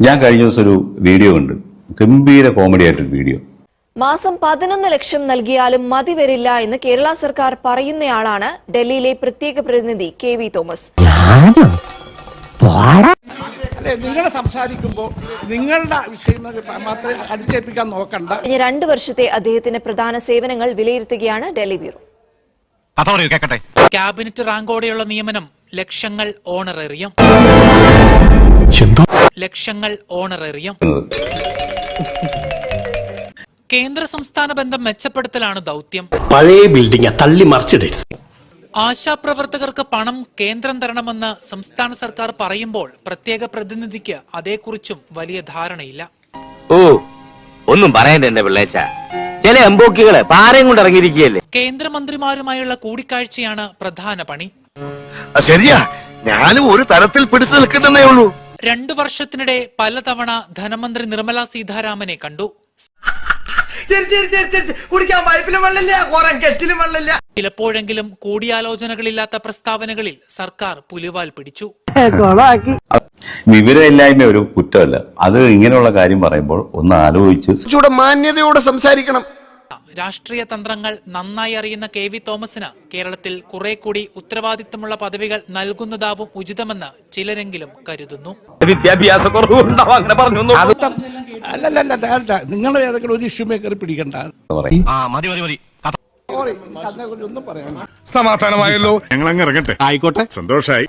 ഞാൻ കഴിഞ്ഞ ദിവസം ഒരു വീഡിയോ കണ്ടു. ഗംഭീര കോമഡി ആയിട്ടൊരു വീഡിയോ. മാസം 11 ലക്ഷം നൽകിയാലും മതി വരില്ല എന്ന് കേരള സർക്കാർ പറയുന്നയാളാണ് ഡൽഹിയിലെ പ്രത്യേക പ്രതിനിധി KV തോമസ്. നിങ്ങൾ സംസാരിക്കുമ്പോൾ നിങ്ങളുടെ വിഷയങ്ങൾ മാത്രമേ അടിച്ചേൽപ്പിക്കാൻ നോക്കണ്ട. കഴിഞ്ഞ 2 വർഷത്തെ അദ്ദേഹത്തിന്റെ പ്രധാന സേവനങ്ങൾ വിലയിരുത്തുകയാണ് ഡൽഹി ബ്യൂറോ. ക്യാബിനറ്റ് റാങ്കോടെയുള്ള നിയമനം ലക്ഷങ്ങൾ ഓണറേറിയം. കേന്ദ്ര സംസ്ഥാന ബന്ധം മെച്ചപ്പെടുത്തലാണ് ദൗത്യം. പഴയ ബിൽഡിംഗ് തള്ളി മറിച്ചിടരുത്. ആശാപ്രവർത്തകർക്ക് പണം കേന്ദ്രം തരണമെന്ന് സംസ്ഥാന സർക്കാർ പറയുമ്പോൾ പ്രത്യേക പ്രതിനിധിക്ക് അതേക്കുറിച്ചും വലിയ ധാരണയില്ല. ഓ ഒന്നും പറയണ്ട എന്റെ പിള്ളേച്ച, ചില എംബോക്കികള് പാരയും കൊണ്ട് ഇറങ്ങിയിരിക്കുകയല്ലേ. കേന്ദ്രമന്ത്രിമാരുമായുള്ള കൂടിക്കാഴ്ചയാണ് പ്രധാന പണി. ശരിയാ, ഞാനും ഒരു തരത്തിൽ പിടിച്ചു നിൽക്കുന്നേ ഉള്ളൂ. 2 വർഷത്തിനിടെ പലതവണ ധനമന്ത്രി നിർമ്മല സീതാരാമനെ കണ്ടു. ചിലപ്പോഴെങ്കിലും കൂടിയാലോചനകളില്ലാത്ത പ്രസ്താവനകളിൽ സർക്കാർ പുലിവാൽ പിടിച്ചു. വിവരമില്ലായ്മ ഒരു കുറ്റമല്ല. അത് ഇങ്ങനെയുള്ള കാര്യം പറയുമ്പോൾ ഒന്ന് ആലോചിച്ച് മാന്യതയോടെ സംസാരിക്കണം. രാഷ്ട്രീയ തന്ത്രങ്ങൾ നന്നായി അറിയുന്ന KV തോമസിന് കേരളത്തിൽ കുറെ കൂടി ഉത്തരവാദിത്തമുള്ള പദവികൾ നൽകുന്നതാവും ഉചിതമെന്ന് ചിലരെങ്കിലും കരുതുന്നു. വിദ്യാഭ്യാസ കുറവുണ്ടാവും അങ്ങനെ പറഞ്ഞു. അല്ലല്ല, നിങ്ങൾ ഏതെങ്കിലും ഒരു ഇഷ്യൂ മേക്കർ പിടിക്കണ്ട. ഒന്നും പറയാം. സമാധാനമായല്ലോ, ഞങ്ങൾ അങ്ങ് ഇറങ്ങട്ടെ. ആയിക്കോട്ടെ, സന്തോഷായി.